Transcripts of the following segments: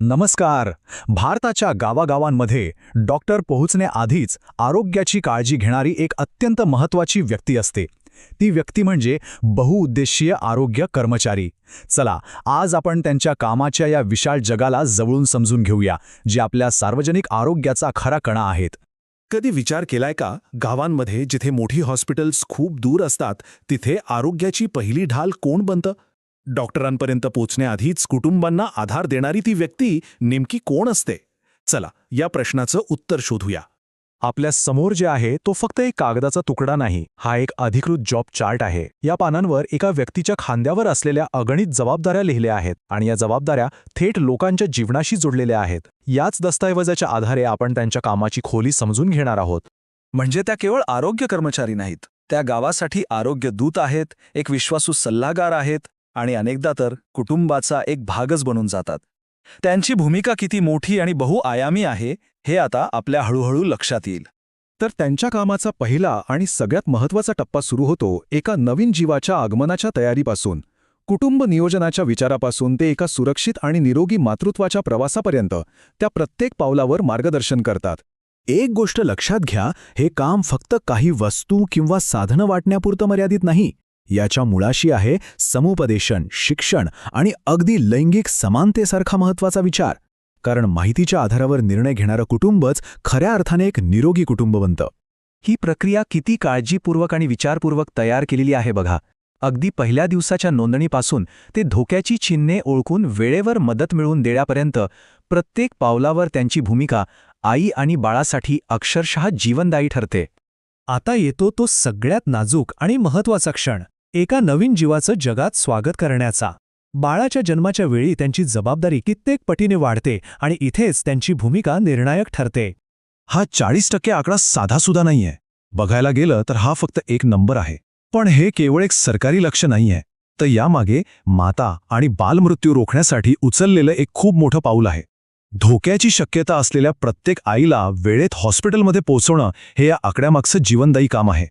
नमस्कार. भारताच्या गावागावांमध्ये डॉक्टर पोहोचण्याआधीच आरोग्याची काळजी घेणारी एक अत्यंत महत्त्वाची व्यक्ती असते. ती व्यक्ती म्हणजे बहुउद्देशीय आरोग्य कर्मचारी. चला, आज आपण त्यांच्या कामाच्या या विशाल जगाला जवळून समजून घेऊया, जे आपल्या सार्वजनिक आरोग्याचा खरा कणा आहेत. कधी विचार केलाय का, गावांमध्ये जिथे मोठी हॉस्पिटल्स खूप दूर असतात तिथे आरोग्याची पहिली ढाल कोण बनतं? डॉक्टरांपर्यंत पोचण्याआधीच कुटुंबांना आधार देणारी ती व्यक्ती नेमकी कोण असते? चला, या प्रश्नाचं उत्तर शोधूया. आपल्या समोर जे आहे तो फक्त एक कागदाचा तुकडा नाही, हा एक अधिकृत जॉब चार्ट आहे. या पानांवर एका व्यक्तीच्या खांद्यावर असलेल्या अगणित जबाबदाऱ्या लिहिल्या आहेत आणि या जबाबदाऱ्या थेट लोकांच्या जीवनाशी जोडलेल्या आहेत. याच दस्तऐवजाच्या आधारे आपण त्यांच्या कामाची खोली समजून घेणार आहोत. म्हणजे त्या केवळ आरोग्य कर्मचारी नाहीत, त्या गावासाठी आरोग्य दूत आहेत, एक विश्वासू सल्लागार आहेत आणि अनेकदा तर कुटुंबाचा एक भागच बनून जातात. त्यांची भूमिका किती मोठी आणि बहुआयामी आहे हे आता आपल्या हळूहळू लक्षात येईल. तर त्यांच्या कामाचा पहिला आणि सगळ्यात महत्त्वाचा टप्पा सुरू होतो एका नवीन जीवाच्या आगमनाच्या तयारीपासून. कुटुंब नियोजनाच्या विचारापासून ते एका सुरक्षित आणि निरोगी मातृत्वाच्या प्रवासापर्यंत त्या प्रत्येक पावलावर मार्गदर्शन करतात. एक गोष्ट लक्षात घ्या, हे काम फक्त काही वस्तू किंवा साधनं वाटण्यापुरतं मर्यादित नाही. याच्या मुळाशी आहे समुपदेशन, शिक्षण आणि अगदी लैंगिक समानतेसारखा महत्त्वाचा विचार. कारण माहितीच्या आधारावर निर्णय घेणारं कुटुंबच खऱ्या अर्थाने एक निरोगी कुटुंब बनतं. ही प्रक्रिया किती काळजीपूर्वक आणि विचारपूर्वक तयार केलेली आहे बघा. अगदी पहिल्या दिवसाच्या नोंदणीपासून ते धोक्याची चिन्हे ओळखून वेळेवर मदत मिळवून देण्यापर्यंत प्रत्येक पावलावर त्यांची भूमिका आई आणि बाळासाठी अक्षरशः जीवनदायी ठरते. आता येतो तो सगळ्यात नाजूक आणि महत्त्वाचा क्षण, एका नवीन जीवाचं जगात स्वागत करण्याचा. बाळाच्या जन्माच्या वेळी त्यांची जबाबदारी कित्येक पटीने वाढते आणि इथेच त्यांची भूमिका निर्णायक ठरते. हा 40% आकडा साधासुद्धा नाहीये. बघायला गेलं तर हा फक्त एक नंबर आहे. पण हे केवळ एक सरकारी लक्ष्य नाहीये, तर यामागे माता आणि बालमृत्यू रोखण्यासाठी उचललेलं एक खूप मोठं पाऊल आहे. धोक्याची शक्यता असलेल्या प्रत्येक आईला वेळेत हॉस्पिटलमध्ये पोहोचवणं हे या आकड्यामागचं जीवनदायी काम आहे.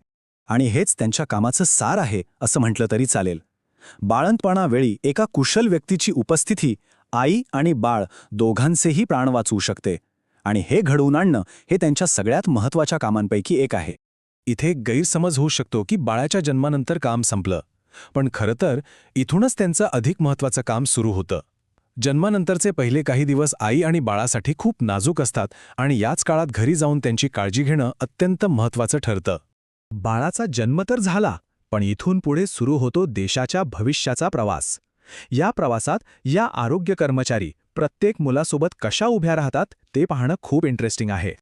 आणि हेच त्यांच्या कामाचं सार आहे असं म्हटलं तरी चालेल. बाळंतपणावेळी एका कुशल व्यक्तीची उपस्थिती आई आणि बाळ दोघांचेही प्राण वाचवू शकते. आणि हे घडवून आणणं हे त्यांच्या सगळ्यात महत्त्वाच्या कामांपैकी एक आहे. इथे एक गैरसमज होऊ शकतो की बाळाच्या जन्मानंतर काम संपलं, पण खरं तर इथूनच त्यांचं अधिक महत्त्वाचं काम सुरू होतं. जन्मानंतरचे पहिले काही दिवस आई आणि बाळासाठी खूप नाजूक असतात आणि याच काळात घरी जाऊन त्यांची काळजी घेणं अत्यंत महत्त्वाचं ठरतं. बाळाचा जन्म तर झाला, पण इथून पुढे सुरू होतो देशाच्या भविष्याचा प्रवास. या प्रवासात या आरोग्य कर्मचारी प्रत्येक मुलासोबत कशा उभ्या राहतात ते पाहणं खूप इंटरेस्टिंग आहे.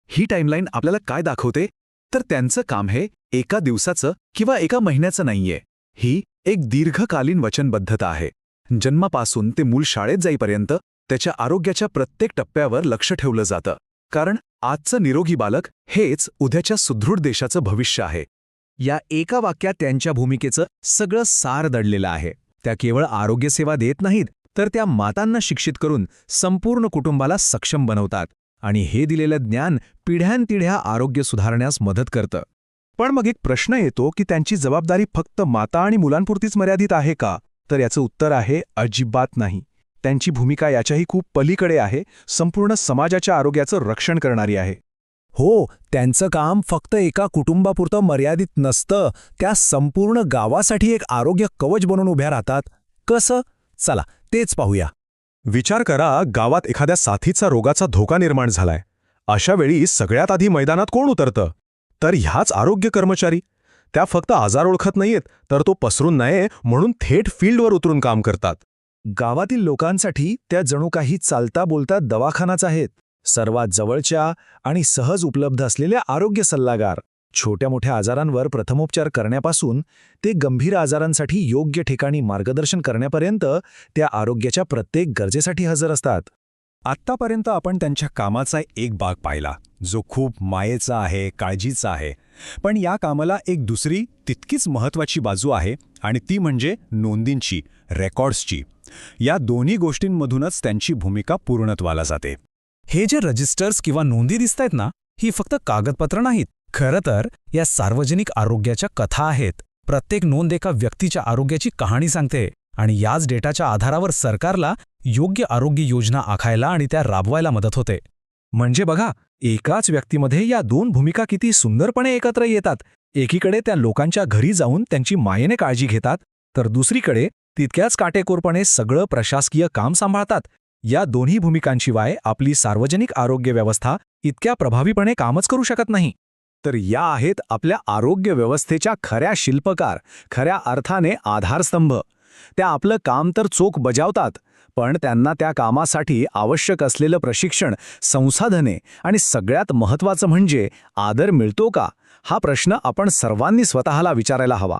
ही टाईमलाईन आपल्याला काय दाखवते? तर त्यांचं काम हे एका दिवसाचं किंवा एका महिन्याचं नाहीये. ही एक दीर्घकालीन वचनबद्धता आहे. जन्मापासून ते मूल शाळेत जाईपर्यंत त्याच्या आरोग्याच्या प्रत्येक टप्प्यावर लक्ष ठेवलं जातं. कारण आजचं निरोगी बालक हेच उद्याच्या सुदृढ देशाचं भविष्य आहे. या एका वाक्यात त्यांच्या भूमिकेचं सगळं सार दडलेलं आहे. त्या केवळ आरोग्यसेवा देत नाहीत, तर त्या मातांना शिक्षित करून संपूर्ण कुटुंबाला सक्षम बनवतात. आणि हे दिलेलं ज्ञान पिढ्यानपिढ्या आरोग्य सुधारण्यास मदत करतं. पण मग एक प्रश्न येतो की त्यांची जबाबदारी फक्त माता आणि मुलांपुरतीच मर्यादित आहे का? तर याचं उत्तर आहे अजिबात नाही. त्यांची भूमिका याच्याही खूप पलीकडे आहे, संपूर्ण समाजाच्या आरोग्याचं रक्षण करणारी आहे. हो, त्यांचं काम फक्त एका कुटुंबापुरतं मर्यादित नसतं, त्या संपूर्ण गावासाठी एक आरोग्य कवच बनून उभ्या राहतात. कसं? चला, तेच पाहूया. विचार करा, गावात एखाद्या साथीचा रोगाचा धोका निर्माण झालाय. अशा वेळी सगळ्यात आधी मैदानात कोण उतरतं? तर ह्याच आरोग्य कर्मचारी. त्या फक्त आजार ओळखत नाहीयेत, तर तो पसरून नये म्हणून थेट फील्डवर उतरून काम करतात. गावातील लोकांसाठी त्या जणू काही चालता बोलता दवाखानाच आहेत. सर्वात जवळच्या आणि सहज उपलब्ध असलेल्या आरोग्य सल्लागार. छोट्या मोठ्या आजारांवर प्रथमोपचार करण्यापासून ते गंभीर आजारांसाठी योग्य ठिकाणी मार्गदर्शन करण्यापर्यंत त्या आरोग्याच्या प्रत्येक गरजेसाठी हजर असतात. आत्तापर्यंत आपण त्यांच्या कामाचा एक भाग पाहिला, जो खूप मायेचा आहे, काळजीचा आहे. पण या कामाला एक दुसरी तितकीच महत्त्वाची बाजू आहे, आणि ती म्हणजे नोंदींची, रेकॉर्ड्सची. या दोन्ही गोष्टींमधूनच त्यांची भूमिका पूर्णत्वाला जाते. हे जे रजिस्टर्स किंवा नोंदी दिसतायत ना, ही फक्त कागदपत्र नाहीत. खरं तर या सार्वजनिक आरोग्याच्या कथा आहेत. प्रत्येक नोंद एका व्यक्तीच्या आरोग्याची कहाणी सांगते. आणि याच डेटाच्या आधारावर सरकारला योग्य आरोग्य योजना आखायला आणि त्या राबवायला मदत होते. म्हणजे बघा, एकाच व्यक्तीमध्ये या दोन भूमिका किती सुंदरपणे एकत्र येतात. एकीकडे त्या लोकांच्या घरी जाऊन त्यांची मायेने काळजी घेतात, तर दुसरीकडे तितक्याच काटेकोरपणे सगळं प्रशासकीय काम सांभाळतात. या दोन्ही भूमिकांशिवाय आपली सार्वजनिक आरोग्य व्यवस्था इतक्या प्रभावीपणे कामच करू शकत नाही. तर या आहेत आपल्या आरोग्य व्यवस्थेच्या खऱ्या शिल्पकार, खऱ्या अर्थाने आधारस्तंभ. त्या आपलं काम तर चोख बजावतात, पण त्यांना त्या कामासाठी आवश्यक असलेलं प्रशिक्षण, संसाधने आणि सगळ्यात महत्त्वाचं म्हणजे आदर मिळतो का, हा प्रश्न आपण सर्वांनी स्वतःला विचारायला हवा.